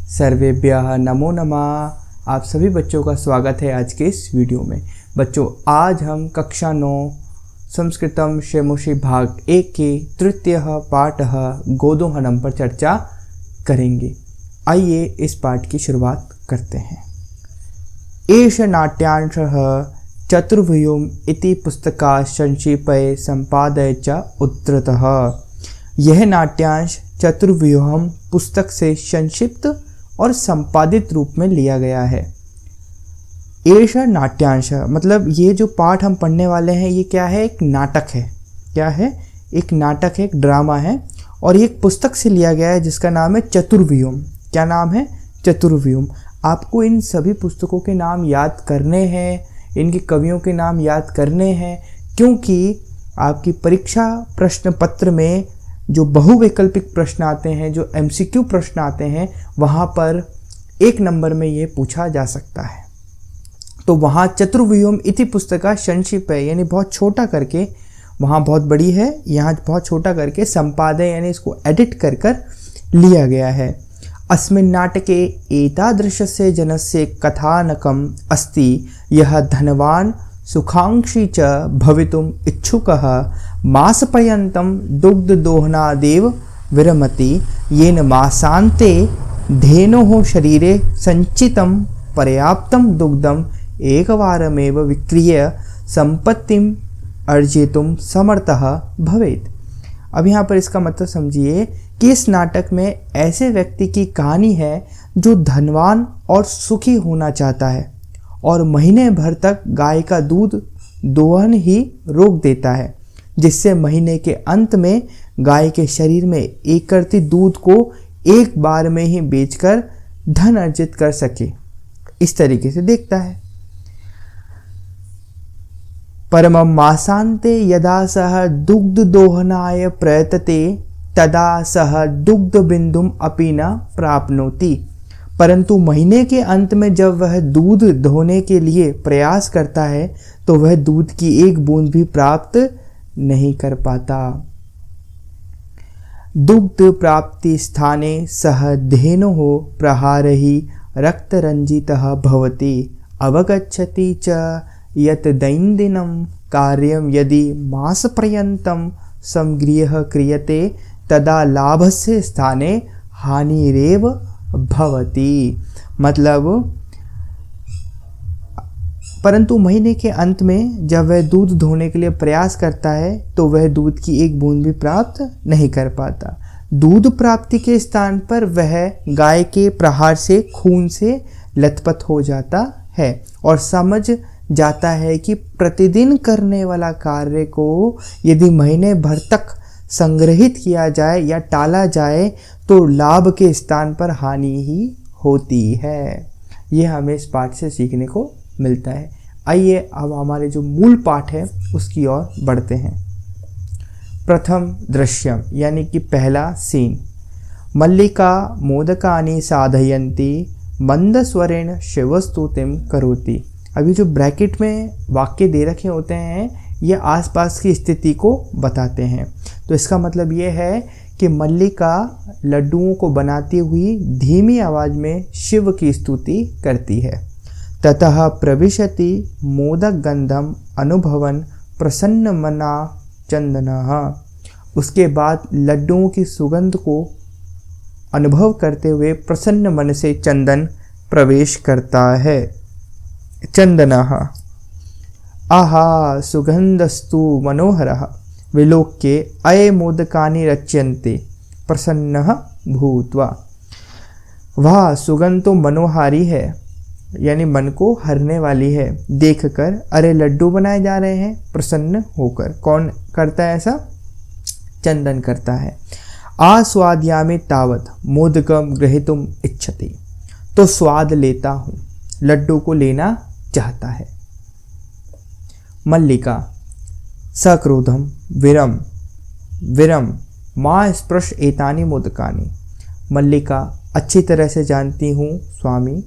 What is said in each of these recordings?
सर्वेभ्यः नमो नमः। आप सभी बच्चों का स्वागत है आज के इस वीडियो में। बच्चों, आज हम कक्षा 9 संस्कृतम शेमोषि भाग 1 के तृतीय पाठ गोदोहनम पर चर्चा करेंगे। आइए इस पाठ की शुरुआत करते हैं। एष नाट्यांशः चतुर्व्यूहम् इति पुस्तकात् संक्षेपे संपाद्य च उद्धृतः। यह नाट्यांश चतुर्व्यूहम् पुस्तक से संक्षिप्त और संपादित रूप में लिया गया है। एष नाट्यांश मतलब ये जो पाठ हम पढ़ने वाले हैं ये क्या है? एक नाटक है। क्या है? एक नाटक है, एक ड्रामा है और ये एक पुस्तक से लिया गया है जिसका नाम है चतुर्व्यूहम्। क्या नाम है? चतुर्व्यूहम्। आपको इन सभी पुस्तकों के नाम याद करने हैं, इनके कवियों के नाम याद करने हैं, क्योंकि आपकी परीक्षा प्रश्न पत्र में जो बहुवैकल्पिक प्रश्न आते हैं, जो MCQ प्रश्न आते हैं, वहाँ पर 1 नंबर में ये पूछा जा सकता है। तो वहाँ चतुर्व्यूहम् इति पुस्तका संक्षिप्त है, यानी बहुत छोटा करके, वहाँ बहुत बड़ी है, यहाँ बहुत छोटा करके संपादय यानी इसको एडिट कर कर लिया गया है। अस्मिन् नाटके एतादृशस्य जनस्य कथानकम् अस्ति यः धनवान् सुखांक्षी च भवितुम् इच्छुकः मासपर्यन्तं दुग्धदोहनादेव विरमति येन मासान्ते धेनोः शरीरे सञ्चितं पर्याप्तं दुग्धम् एकवारमेव विक्रीय सम्पत्तिम् अर्जितुं समर्थः भवेत्। अब यहाँ पर इसका मतलब समझिए कि इस नाटक में ऐसे व्यक्ति की कहानी है जो धनवान और सुखी होना चाहता है और महीने भर तक गाय का दूध दोहन ही रोक देता है, जिससे महीने के अंत में गाय के शरीर में एकत्रित दूध को एक बार में ही बेचकर धन अर्जित कर सके। इस तरीके से देखता है। परमं मासान्ते यदा सह दुग्ध दोहनाय प्रयतते तदा सह दुग्ध बिंदुम अपि न प्राप्नोति। परंतु महीने के अंत में जब वह दूध दोहने के लिए प्रयास करता है तो वह दूध की एक बूंद भी प्राप्त नहीं कर पाता। दुग्ध प्राप्ति स्थाने सह धेनुः प्रहारहि रक्तरंजितः भवति अवगच्छति च यत् दैनन्दिनं कार्यं यदि मासपर्यन्तं संगृह्य क्रियते तदा लाभस्य स्थाने हानिरेव भवति। मतलब परंतु महीने के अंत में जब वह दूध धोने के लिए प्रयास करता है तो वह दूध की एक बूंद भी प्राप्त नहीं कर पाता। दूध प्राप्ति के स्थान पर वह गाय के प्रहार से खून से लथपथ हो जाता है और समझ जाता है कि प्रतिदिन करने वाला कार्य को यदि महीने भर तक संग्रहित किया जाए या टाला जाए तो लाभ के स्थान पर हानि ही होती है। यह हमें इस पाठ से सीखने को मिलता है। आइए अब हमारे जो मूल पाठ है उसकी ओर बढ़ते हैं। प्रथम दृश्यम यानी कि पहला सीन। मल्लिका मोदकानि साधयन्ती मंदस्वरेण शिवस्तुतिं करोति। अभी जो ब्रैकेट में वाक्य दे रखे होते हैं ये आसपास की स्थिति को बताते हैं। तो इसका मतलब ये है कि मल्लिका लड्डुओं को बनाती हुई धीमी आवाज में शिव की स्तुति करती है। ततः प्रविशति मोदक गंधम अनुभवन प्रसन्न मना चंदनः। उसके बाद लड्डुओं की सुगंध को अनुभव करते हुए प्रसन्न मन से चंदन प्रवेश करता है। चंदनः आहा सुगंधस्तु मनोहरः विलोक्य अये मोदकानि रच्यन्ते प्रसन्नः भूत्वा। वह सुगंध तो मनोहारी है यानी मन को हरने वाली है। देखकर अरे लड्डू बनाए जा रहे हैं प्रसन्न होकर। कौन करता है ऐसा? चंदन करता है। आस्वाद्यामि तावत् मोदकम ग्रहीतुम इच्छति। तो स्वाद लेता हूँ, लड्डू को लेना चाहता है। मल्लिका सक्रोधम विरम विरम माँ स्पृश एतानि मोदकानि। मल्लिका अच्छी तरह से जानती हूँ स्वामी,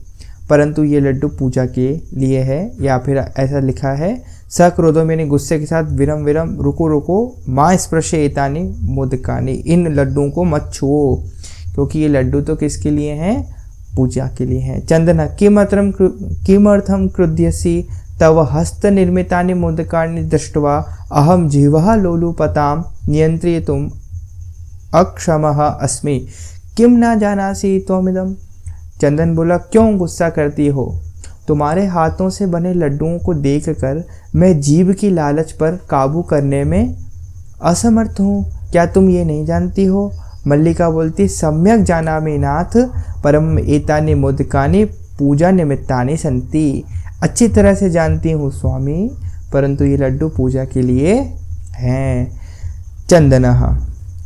परंतु ये लड्डू पूजा के लिए है। या फिर ऐसा लिखा है सक्रोधम यानी गुस्से के साथ, विरम विरम रुको रुको, माँ स्पृश एतानि मोदकानि, इन लड्डुओं को मत छुओ, क्योंकि ये लड्डू तो किसके लिए हैं? पूजा के लिए हैं। चंदन किमर्थम क्रुध्यसि तव हस्त निर्मितानि मोदकानि दृष्ट्वा अहम जीवः लोलुपतां नियंत्रितुम अक्षमः अस्मि किम न जानासि त्वमिदम्। चंदन बोला, क्यों गुस्सा करती हो? तुम्हारे हाथों से बने लड्डुओं को देखकर मैं जीव की लालच पर काबू करने में असमर्थ हूँ। क्या तुम ये नहीं जानती हो? मल्लिका बोलती, सम्यक जानामि नाथ परम एतानि मोदकानि पूजा निमित्तानि सन्ति। अच्छी तरह से जानती हूँ स्वामी, परंतु ये लड्डू पूजा के लिए हैं। चंदनः,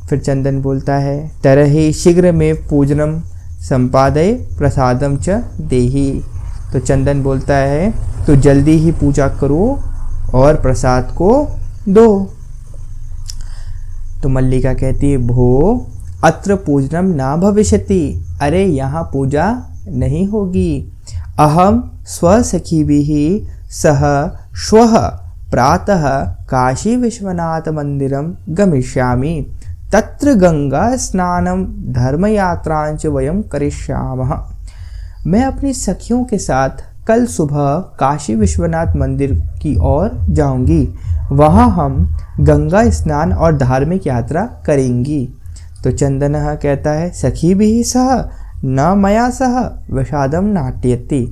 फिर चंदन बोलता है, तरहि शीघ्र में पूजनम संपादय प्रसादम च देहि। तो चंदन बोलता है, तो जल्दी ही पूजा करो और प्रसाद को दो। तो मल्लिका कहती है, भो अत्र पूजनम ना भविष्यति। अरे यहाँ पूजा नहीं होगी। अहम स्वसखीभिः सह श्वः प्रातः काशी विश्वनाथ मंदिरम गमिष्यामि। तत्र गंगा स्नानम धर्मयात्रांच वयम करिष्यामः। मैं अपनी सखियों के साथ कल सुबह काशी विश्वनाथ मंदिर की ओर जाऊंगी। वहाँ हम गंगा स्नान और धार्मिक यात्रा करेंगी। तो चंदनः कहता है, सखी भी सह न मया सह विषादम नाट्यति।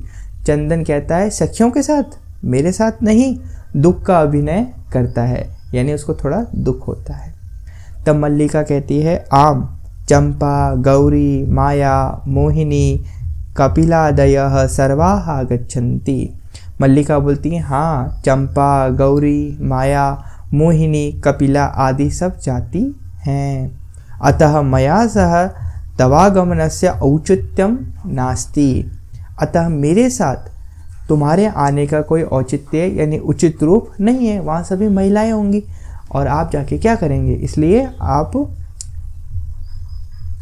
चंदन कहता है, सखियों के साथ, मेरे साथ नहीं। दुख का अभिनय करता है, यानी उसको थोड़ा दुख होता है। तब मल्लिका कहती है, आम चंपा गौरी माया मोहिनी कपिलादयः सर्वाः आगच्छन्ति। मल्लिका बोलती है, हाँ चंपा गौरी माया मोहिनी कपिला आदि सब जाती हैं। अतः मया सह तवागमनस्य औचित्यम नास्ति। अतः मेरे साथ तुम्हारे आने का कोई औचित्य यानी उचित रूप नहीं है। वहाँ सभी महिलाएं होंगी और आप जाके क्या करेंगे, इसलिए आप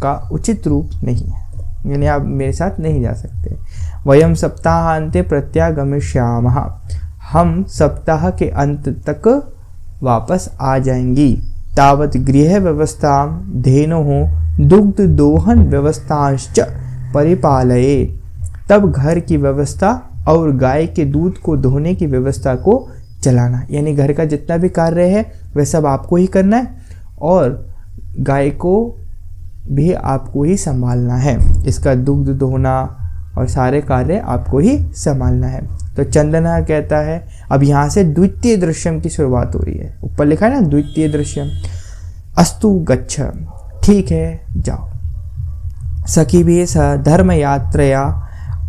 का उचित रूप नहीं है, यानी आप मेरे साथ नहीं जा सकते। वयम सप्ताहांते प्रत्यागमिष्यामः। हम सप्ताह के अंत तक वापस आ जाएंगी। तावत गृह व्यवस्था धेनुः दुग्ध दोहन व्यवस्थांश्च परिपालये। तब घर की व्यवस्था और गाय के दूध को दोहने की व्यवस्था को चलाना, यानी घर का जितना भी कार्य है वह सब आपको ही करना है और गाय को भी आपको ही संभालना है। इसका दुग्ध दोहना और सारे कार्य आपको ही संभालना है। तो चंदना कहता है, अब यहाँ से द्वितीय दृश्यम की शुरुआत हो रही है। ऊपर लिखा है ना द्वितीय दृश्यम। अस्तु गच्छ, ठीक है जाओ। सखी भी स धर्म यात्रया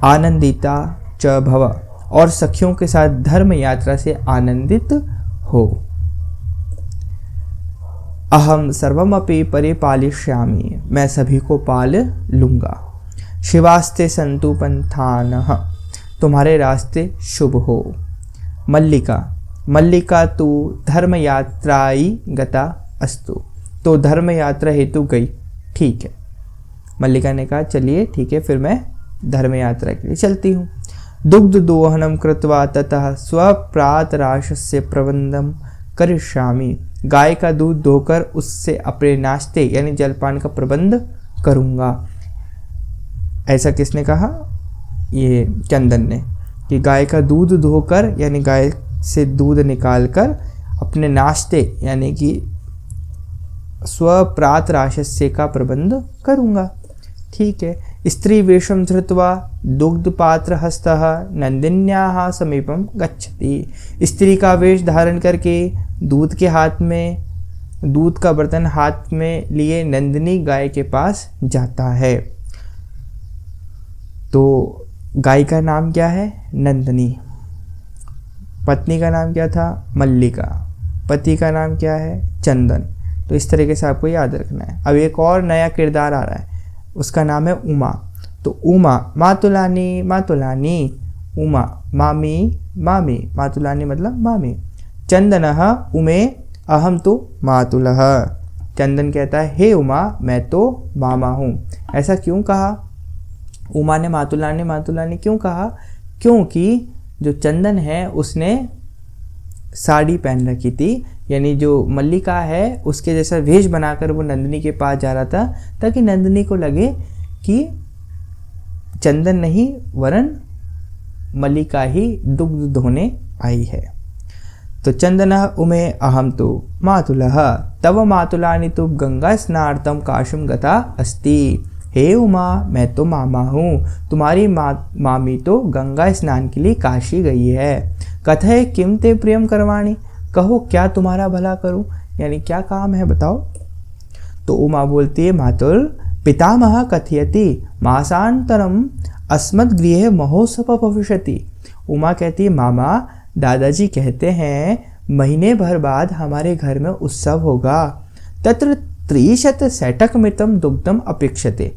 आनंदिता च भव। और सखियों के साथ धर्म यात्रा से आनंदित हो। अहम सर्वमपि परिपालिष्यामि। मैं सभी को पाल लूँगा। शिवास्ते संतु पंथानः। तुम्हारे रास्ते शुभ हो। मल्लिका तू धर्म यात्राई गता अस्तु। तो धर्म यात्रा हेतु गई, ठीक है। मल्लिका ने कहा चलिए ठीक है, फिर मैं धर्म यात्रा के लिए चलती हूँ। दुग्ध दोहनम कृत्वा ततः स्वप्रातराशस्य प्रबंधम करिष्यामि। गाय का दूध धोकर उससे अपने नाश्ते यानी जलपान का प्रबंध करूँगा। ऐसा किसने कहा? ये चंदन ने, कि गाय का दूध धोकर यानी गाय से दूध निकालकर अपने नाश्ते यानी कि स्वप्रातराशस्य का प्रबंध करूँगा। ठीक है। स्त्री वेशम धृत्वा दुग्ध पात्र हस्तः नंदिन्याः समीपम गच्छति। स्त्री का वेश धारण करके दूध के हाथ में दूध का बर्तन हाथ में लिए नंदिनी गाय के पास जाता है। तो गाय का नाम क्या है? नंदिनी। पत्नी का नाम क्या था? मल्लिका। पति का नाम क्या है? चंदन। तो इस तरीके से आपको याद रखना है। अब एक और नया किरदार आ रहा है, उसका नाम है उमा। तो उमा मातुलानी मातुलानी, उमा मामी मामी, मातुलानी मतलब मामी। चंदनः उमे अहम तो मातुलः। चंदन कहता है हे उमा मैं तो मामा हूँ। ऐसा क्यों कहा? उमा ने मातुलानी मातुलानी क्यों कहा? क्योंकि जो चंदन है उसने साड़ी पहन रखी थी, यानी जो मल्लिका है उसके जैसा वेश बनाकर वो नंदिनी के पास जा रहा था, ताकि नंदिनी को लगे कि चंदन नहीं वरन मल्लिका ही दुग्ध धोने आई है। तो चंदनः उमे अहम तो मातुलः तव मातुलानि तु गंगा स्नानार्थं काशीं गता अस्ति। हे उमा, मैं तो मामा हूँ, तुम्हारी मामी तो गंगा स्नान के लिए काशी गई है। कथय किम ते प्रियम करवाणी, कहो क्या तुम्हारा भला करूँ, यानी क्या काम है बताओ। तो उमा बोलती है, मातुल पितामह कथयति मासांतरम अस्मद्गृहे महोत्सव भविष्यति। उमा कहती है, मामा दादाजी कहते हैं महीने भर बाद हमारे घर में उत्सव होगा। तत्र 30 सेटकमितं दुग्धम अपेक्षते,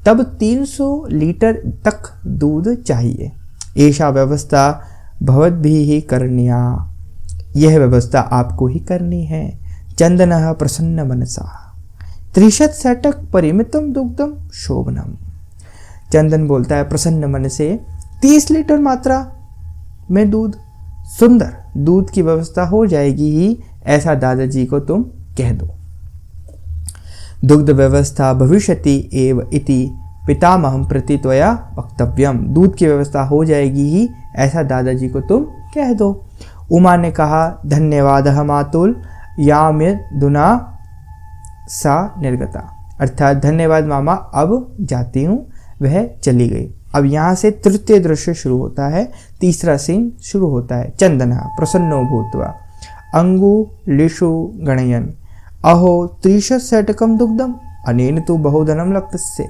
तब 300 लीटर तक दूध चाहिए। ऐसा व्यवस्था भवद्भिः करणीया, यह व्यवस्था आपको ही करनी है। चंदनः प्रसन्न मनसा 30 सेटक परिमितम दुग्धम शोभनम। चंदन बोलता है प्रसन्न मन से 30 लीटर मात्रा में दूध, सुंदर दूध की व्यवस्था हो जाएगी ही, ऐसा दादाजी को तुम कह दो। दुग्ध व्यवस्था भविष्यति एव इति पितामहं प्रति त्वया वक्तव्यम। दूध की व्यवस्था हो जाएगी ही, ऐसा दादाजी को तुम कह दो। उमा ने कहा, धन्यवादः मातुल यामिदुना सा निर्गता, अर्थात धन्यवाद मामा, अब जाती हूँ। वह चली गई। अब यहाँ से तृतीय दृश्य शुरू होता है, तीसरा सीन शुरू होता है। चंदनः प्रसन्नो भूत्वा अंगुलिषु गणयन् अहो 30 सेटकम दुग्धम अनेन तु बहुधनम लप्स्ये।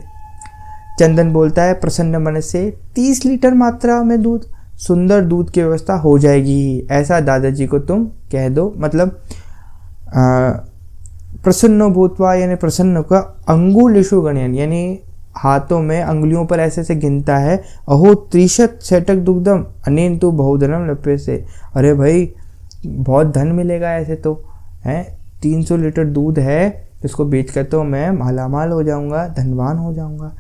चंदन बोलता है प्रसन्न मन से 30 लीटर मात्रा में दूध, सुंदर दूध की व्यवस्था हो जाएगी, ऐसा दादाजी को तुम कह दो। मतलब प्रसन्नो भूत्वा यानी प्रसन्न का अंगुलिषु गणयन् यानी हाथों में अंगुलियों पर ऐसे से गिनता है। अहो 30 सेटक दुग्धम अनेन तु बहुधनम लप्स्ये। अरे भाई बहुत धन मिलेगा ऐसे तो है, 300 लीटर दूध है, इसको बेचकर तो मैं मालामाल हो जाऊंगा, धनवान हो जाऊंगा।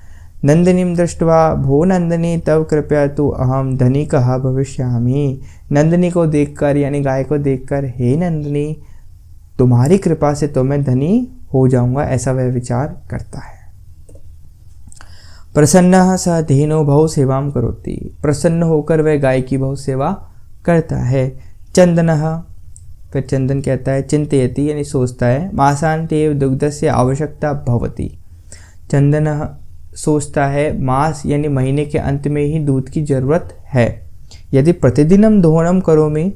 नंदिनीं दृष्ट्वा भो नंदिनी तव कृपया तु अहम धनिकः भविष्यामि। नंदिनी को देखकर यानी गाय को देखकर, हे नंदिनी तुम्हारी कृपा से तो मैं धनी हो जाऊंगा, ऐसा वह विचार करता है। प्रसन्नः स धेनो बहु सेवां करोति, प्रसन्न होकर वह गाय की बहुत सेवा करता है। चंदनः, फिर चंदन कहता है चिंतयति यानी सोचता है, मासान्ते एव दुग्धस्य आवश्यकता भवति। चंदनः सोचता है मास यानी महीने के अंत में ही दूध की जरूरत है। यदि प्रतिदिनम दोहनम करोमि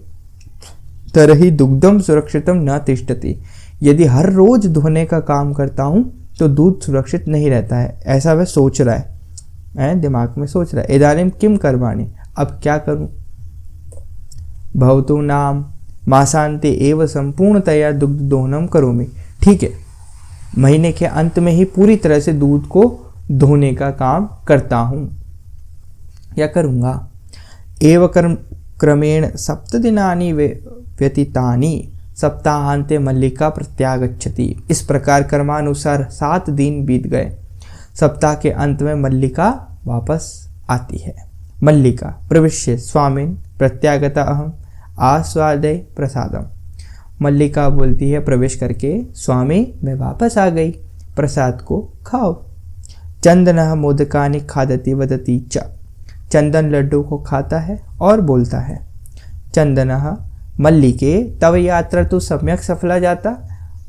तर्हि दुग्धम सुरक्षितम न तिष्ठति। यदि हर रोज धोने का काम करता हूँ तो दूध सुरक्षित नहीं रहता है, ऐसा वह सोच रहा है, दिमाग में सोच रहा है। इदानीं किम कर्माणि, अब क्या करूं। भवतु नाम मासान्ते एव संपूर्णतया दुग्ध दोहनम करोमि। ठीक है, महीने के अंत में ही पूरी तरह से दूध को धोने का काम करता हूं या करूंगा। एव क्रमेण 7 दिनानि व्यतीतानि सप्ताहांते मल्लिका प्रत्यागच्छति। इस प्रकार कर्मानुसार 7 दिन बीत गए। सप्ताह के अंत में मल्लिका वापस आती है। मल्लिका प्रविश्य स्वामिन् प्रत्यागता अहम आस्वादय प्रसादम। मल्लिका बोलती है प्रवेश करके, स्वामी मैं वापस आ गई, प्रसाद को खाओ। चंदनः मोदकानि खादति वदति च। चंदन लड्डू को खाता है और बोलता है। चंदनः मल्लिके तव यात्रा तो सम्यक सफला जाता।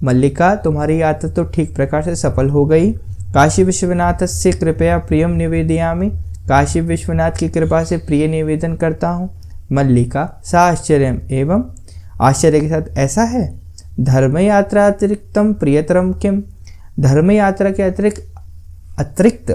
मल्लिका तुम्हारी यात्रा तो ठीक प्रकार से सफल हो गई। काशी विश्वनाथ से कृपया प्रियम निवेदयामि। काशी विश्वनाथ की कृपा से प्रिय निवेदन करता हूँ। मल्लिका साश्चर्यम एवं आश्चर्य के साथ, ऐसा है धर्म यात्रा अतिरिक्तम प्रियतरम किम। धर्म यात्रा के अतिरिक्त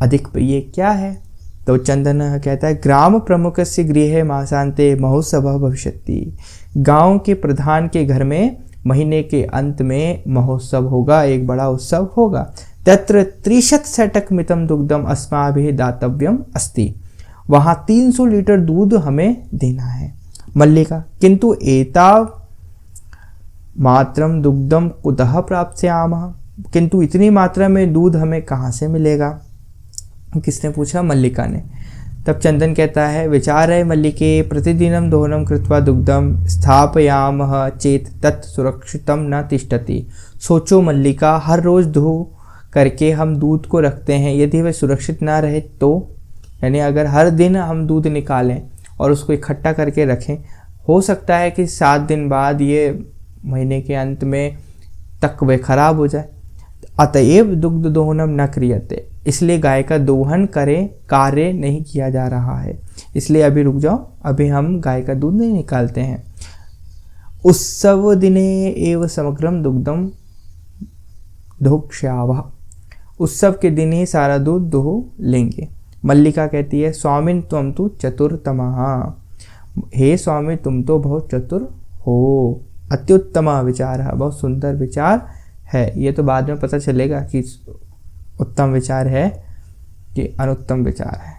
अधिक प्रिय क्या है। तो चंदन कहता है ग्राम प्रमुख से गृह मासांते महोत्सव भविष्यति। गांव के प्रधान के घर में महीने के अंत में महोत्सव होगा, एक बड़ा उत्सव होगा। तत्र 30 सेटकमितं दुग्धम अस्माभिः दातव्यम अस्ति। वहाँ 300 लीटर दूध हमें देना है। मल्लिका किंतु एताव मात्रम दुग्धम कुतः प्राप्स्यामः। किंतु इतनी मात्रा में दूध हमें कहाँ से मिलेगा। किसने पूछा, मल्लिका ने। तब चंदन कहता है विचार है मल्लिके प्रतिदिनम दोहनम कृत्वा दुग्धम स्थापयामः चेत तत् सुरक्षितम न तिष्ठति। सोचो मल्लिका, हर रोज धो करके हम दूध को रखते हैं, यदि वह सुरक्षित ना रहे तो यानी अगर हर दिन हम दूध निकालें और उसको इकट्ठा करके रखें, हो सकता है कि 7 दिन बाद ये महीने के अंत में तक वे खराब हो जाए। अतएव दुग्ध दोहनम न क्रियते, इसलिए गाय का दोहन करें कार्य नहीं किया जा रहा है, इसलिए अभी रुक जाओ, अभी हम गाय का दूध नहीं निकालते हैं। उत्सव दिने एव समग्रम दुग्धम दोक्ष्यावः, उत्सव के दिन ही सारा दूध दोह लेंगे। मल्लिका कहती है स्वामिन त्वं तु चतुरतमः, हे स्वामी तुम तो बहुत चतुर हो। अत्युत्तम विचार है, बहुत सुंदर विचार है। ये तो बाद में पता चलेगा कि उत्तम विचार है कि अनुत्तम विचार है।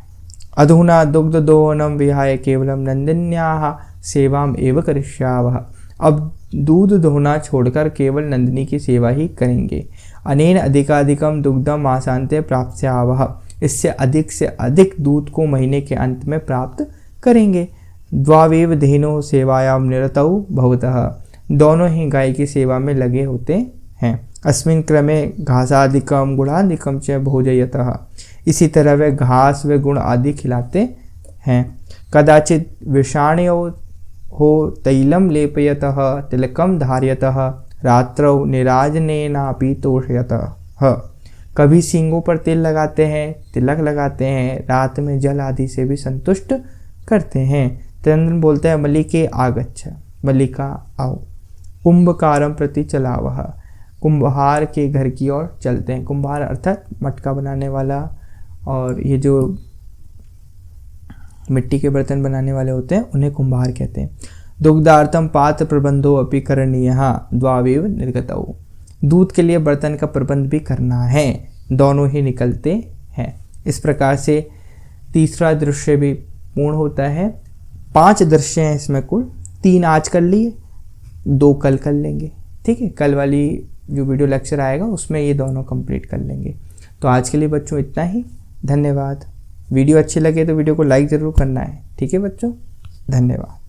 अधुना दुग्ध दोहनम विहाय केवलम नंदिन्याः सेवाम एव करिष्यावः, अब दूध दोहना छोड़कर केवल नंदिनी की सेवा ही करेंगे। अनेन अधिकाधिकम दुग्धम मासान्ते प्राप्स्यावः, इससे अधिक से अधिक दूध को महीने के अंत में प्राप्त करेंगे। द्वावेव धेनो सेवायाम निरतौ भवतः, दोनों ही गाय की सेवा में लगे होते हैं। अस्मिन् क्रमे घासादिकम गुणादिकम च भोजयतः, इसी तरह वे घास व गुण आदि खिलाते हैं। कदाचित विषाण्यो हो तैलम लेपयतः तिलकम धार्यतः रात्रौ निराजनेनापि तोषयतः, कभी सींगों पर तेल लगाते हैं, तिलक लगाते हैं, रात में जल आदि से भी संतुष्ट करते हैं। चंद्रन बोलते हैं मल्लिके आगच्छ, मल्लिका आओ। कुंभकारम प्रति चलावह, कुंभार के घर की ओर चलते हैं। कुंभार अर्थात मटका बनाने वाला, और ये जो मिट्टी के बर्तन बनाने वाले होते हैं उन्हें कुंभार कहते हैं। दुग्धार्थम पात्र प्रबंधो अपि करणीयः द्वावेव निर्गतौ, दूध के लिए बर्तन का प्रबंध भी करना है, दोनों ही निकलते हैं। इस प्रकार से तीसरा दृश्य भी पूर्ण होता है। 5 दृश्य हैं इसमें कुल, 3 आज कर लिए, 2 कल कर लेंगे। ठीक है, कल वाली जो वीडियो लेक्चर आएगा उसमें ये दोनों कंप्लीट कर लेंगे। तो आज के लिए बच्चों इतना ही, धन्यवाद। वीडियो अच्छी लगे तो वीडियो को लाइक ज़रूर करना है। ठीक है बच्चों, धन्यवाद।